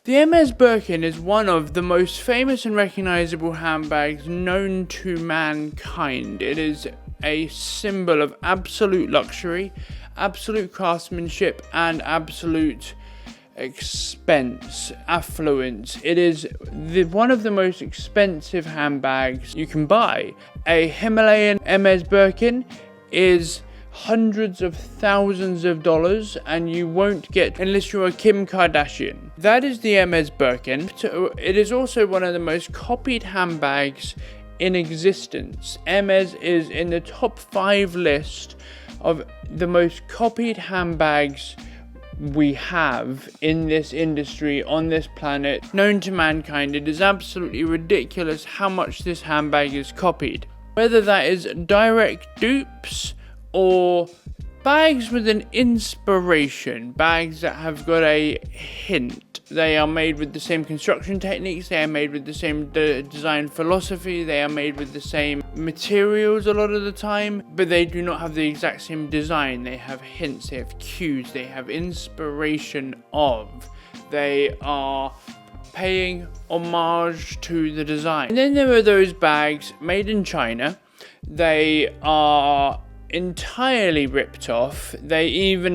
The Hermes Birkin is one of the most famous and recognizable handbags known to mankind. It is a symbol of absolute luxury, absolute craftsmanship, and absolute expense, affluence. It is one of the most expensive handbags you can buy. A Himalayan Hermes Birkin is hundreds of thousands of dollars, and you won't get unless you're a Kim Kardashian. That is the Hermes Birkin. It is also one of the most copied handbags in existence. Hermes is in the top 5 list of the most copied handbags we have in this industry, on this planet, known to mankind. It is absolutely ridiculous how much this handbag is copied. Whether that is direct dupes or bags with an inspiration, bags that have got a hint. They are made with the same construction techniques, they are made with the same design philosophy, they are made with the same materials a lot of the time, but they do not have the exact same design. They have hints, they have cues, they have inspiration of. They are paying homage to the design. And then there are those bags made in China. They are entirely ripped off.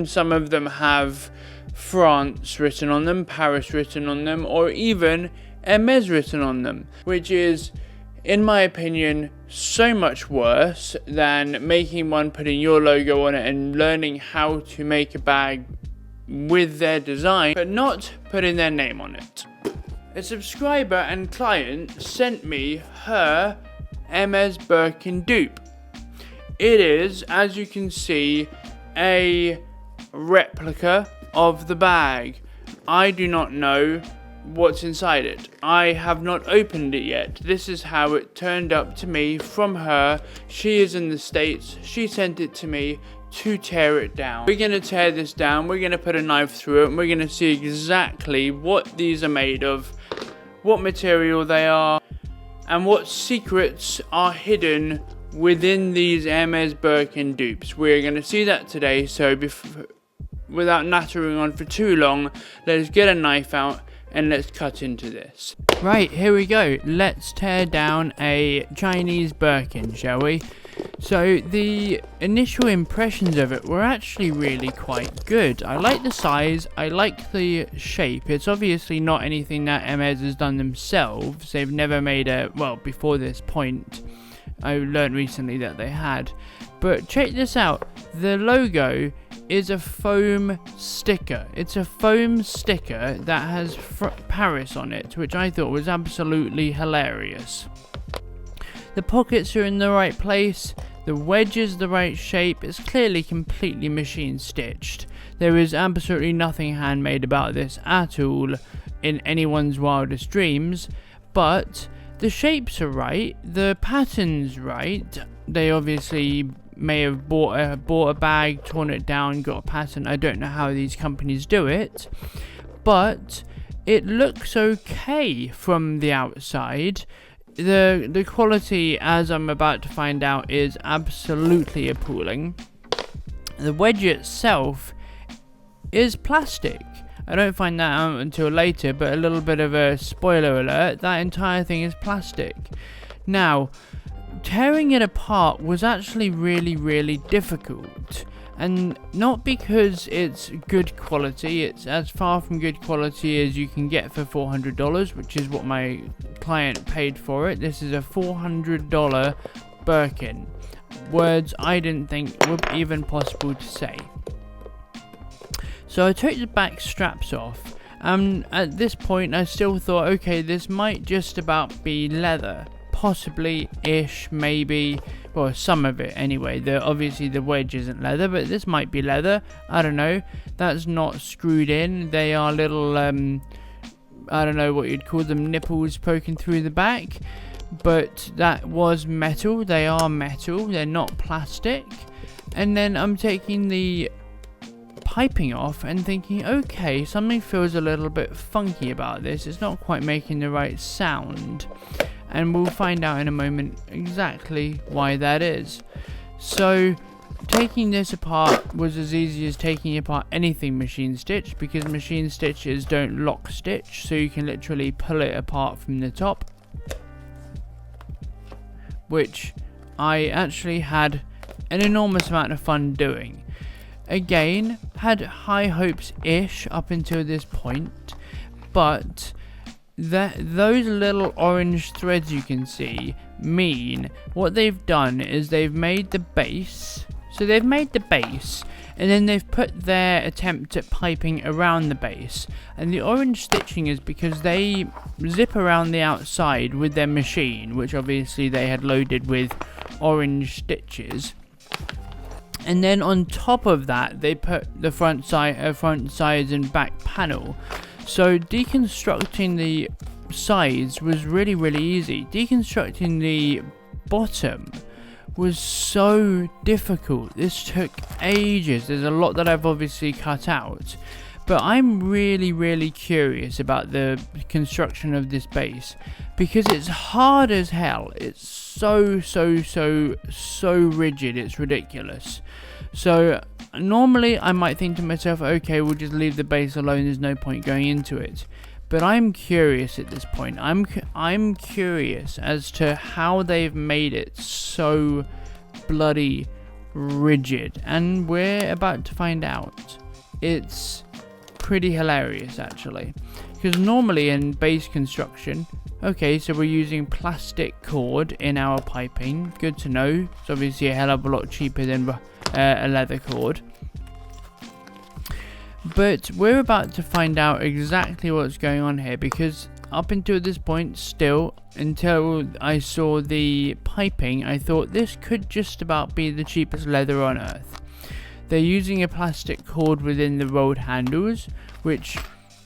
Some of them have France written on them, Paris written on them, or even Hermes written on them, which is, in my opinion, so much worse than making one, putting your logo on it, and learning how to make a bag with their design, but not putting their name on it. A subscriber and client sent me her Hermes Birkin dupe. It is, as you can see, a replica of the bag. I do not know what's inside it. I have not opened it yet. This is how it turned up to me from her. She is in the States. She sent it to me to tear it down. We're going to tear this down. We're going to put a knife through it, and we're going to see exactly what these are made of, what material they are, and what secrets are hidden within these Hermes Birkin dupes. We're going to see that today, so without nattering on for too long, let's get a knife out and let's cut into this. Right, here we go. Let's tear down a Chinese Birkin, shall we? So the initial impressions of it were actually really quite good. I like the size, I like the shape. It's obviously not anything that Hermes has done themselves. They've never made before this point. I learned recently that they had. But check this out. The logo is a foam sticker. It's a foam sticker that has Paris on it, which I thought was absolutely hilarious. The pockets are in the right place. The wedge is the right shape. It's clearly completely machine stitched. There is absolutely nothing handmade about this at all in anyone's wildest dreams. But the shapes are right, the pattern's right. They obviously may have bought a bag, torn it down, got a pattern. I don't know how these companies do it, but it looks okay from the outside. The quality, as I'm about to find out, is absolutely appalling. The wedge itself is plastic. I don't find that out until later, but a little bit of a spoiler alert, that entire thing is plastic. Now, tearing it apart was actually really, really difficult. And not because it's good quality, it's as far from good quality as you can get for $400, which is what my client paid for it. This is a $400 Birkin. Words I didn't think were even possible to say. So I took the back straps off, and at this point I still thought, okay, this might just about be leather. Possibly-ish, maybe, well, some of it anyway. Obviously the wedge isn't leather, but this might be leather. I don't know. That's not screwed in. They are little, I don't know what you'd call them, nipples poking through the back. But that was metal. They are metal. They're not plastic. And then I'm taking the piping off and thinking, okay, something feels a little bit funky about this. It's not quite making the right sound. And we'll find out in a moment exactly why that is. So taking this apart was as easy as taking apart anything machine stitched, because machine stitches don't lock stitch, so you can literally pull it apart from the top, which I actually had an enormous amount of fun doing. Again, had high hopes-ish up until this point, but those little orange threads you can see mean what they've done is they've made the base. So they've made the base, and then they've put their attempt at piping around the base. And the orange stitching is because they zip around the outside with their machine, which obviously they had loaded with orange stitches. And then on top of that, they put the front sides and back panel. So deconstructing the sides was really, really easy. Deconstructing the bottom was so difficult. This took ages. There's a lot that I've obviously cut out, but I'm really, really curious about the construction of this base, because it's hard as hell. It's so rigid, it's ridiculous. So normally I might think to myself, okay, we'll just leave the base alone, there's no point going into it. But I'm curious at this point. I'm curious as to how they've made it so bloody rigid, and we're about to find out. It's pretty hilarious actually, because normally in base construction, okay, so we're using plastic cord in our piping. Good to know. It's obviously a hell of a lot cheaper than a leather cord. But we're about to find out exactly what's going on here, because up until this point still, until I saw the piping, I thought this could just about be the cheapest leather on earth. They're using a plastic cord within the rolled handles, which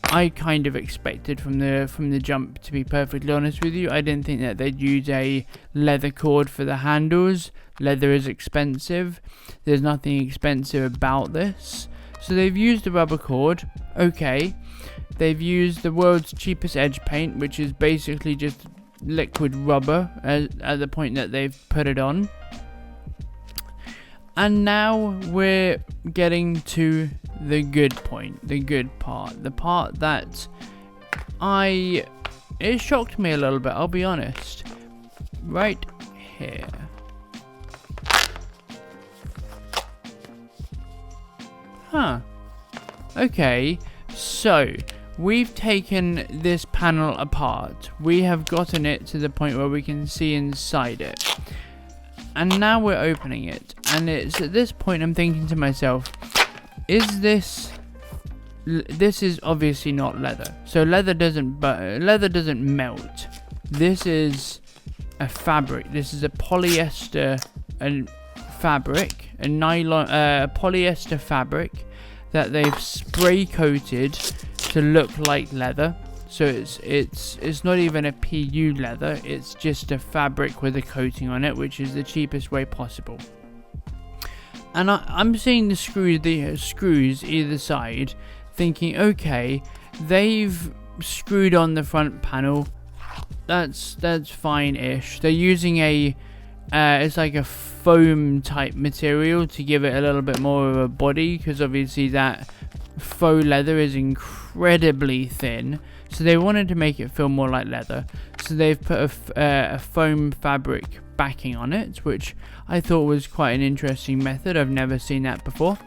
I kind of expected from the jump, to be perfectly honest with you. I didn't think that they'd use a leather cord for the handles. Leather is expensive. There's nothing expensive about this. So they've used the rubber cord, okay. They've used the world's cheapest edge paint, which is basically just liquid rubber at the point that they've put it on. And now we're getting to the good point, the good part, the part that it shocked me a little bit, I'll be honest. Right here. Huh. Okay, so we've taken this panel apart. We have gotten it to the point where we can see inside it. And now we're opening it. And it's at this point I'm thinking to myself, this is obviously not leather. So leather doesn't melt. This is a fabric. This is a polyester fabric, a nylon polyester fabric that they've spray coated to look like leather. So it's not even a PU leather, it's just a fabric with a coating on it, which is the cheapest way possible. And I'm seeing the screws either side, thinking, okay, they've screwed on the front panel. That's fine-ish. They're using it's like a foam type material to give it a little bit more of a body, because obviously that faux leather is incredibly thin. So they wanted to make it feel more like leather. So they've put a foam fabric backing on it, which I thought was quite an interesting method. I've never seen that before.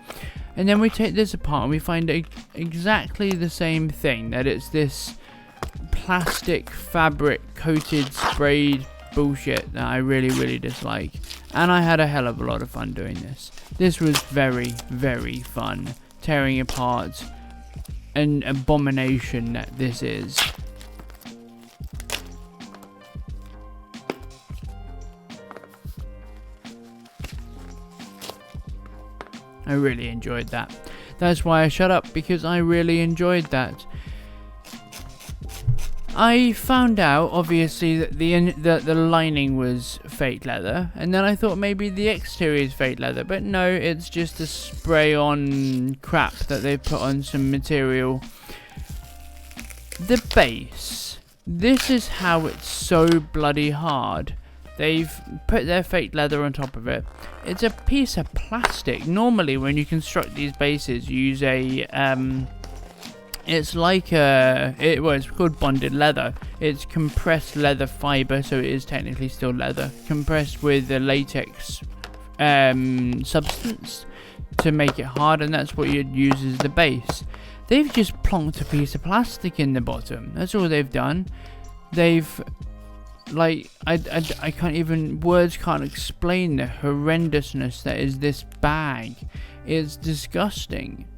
And then we take this apart and we find exactly the same thing, that it's this plastic fabric coated sprayed bullshit that I really, really dislike. And I had a hell of a lot of fun doing this. This was very, very fun, tearing apart an abomination that this is. I really enjoyed that. That's why I shut up, because I really enjoyed that. I found out, obviously, that the lining was fake leather, and then I thought maybe the exterior is fake leather, but no, it's just a spray-on crap that they put on some material. The base. This is how it's so bloody hard. They've put their fake leather on top of it. It's a piece of plastic. Normally, when you construct these bases, you use a it's like it's called bonded leather. It's compressed leather fiber, so it is technically still leather, compressed with a latex substance to make it hard, and that's what you'd use as the base. They've just plonked a piece of plastic in the bottom. That's all they've done. They've, like, I can't even, words can't explain the horrendousness that is this bag. It's disgusting.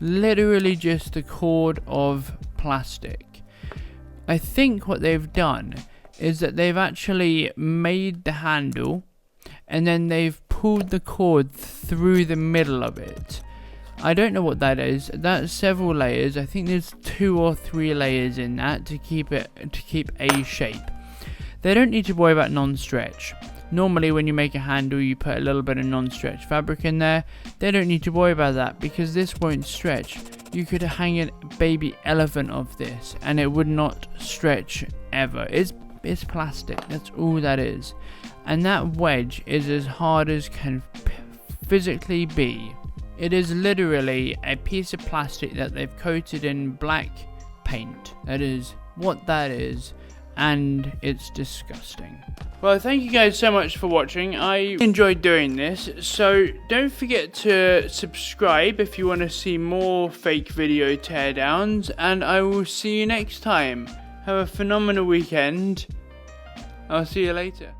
Literally just a cord of plastic. I think what they've done is that they've actually made the handle and then they've pulled the cord through the middle of it. I don't know what that is. That's several layers. I think there's 2 or 3 layers in that to keep a shape. They don't need to worry about non-stretch. Normally when you make a handle you put a little bit of non-stretch fabric in there. They don't need to worry about that because this won't stretch. You could hang a baby elephant of this and it would not stretch ever. It's plastic, that's all that is. And that wedge is as hard as can physically be. It is literally a piece of plastic that they've coated in black paint. That is what that is, and it's disgusting. Well, thank you guys so much for watching. I enjoyed doing this, so don't forget to subscribe if you want to see more fake video teardowns, and I will see you next time. Have a phenomenal weekend. I'll see you later.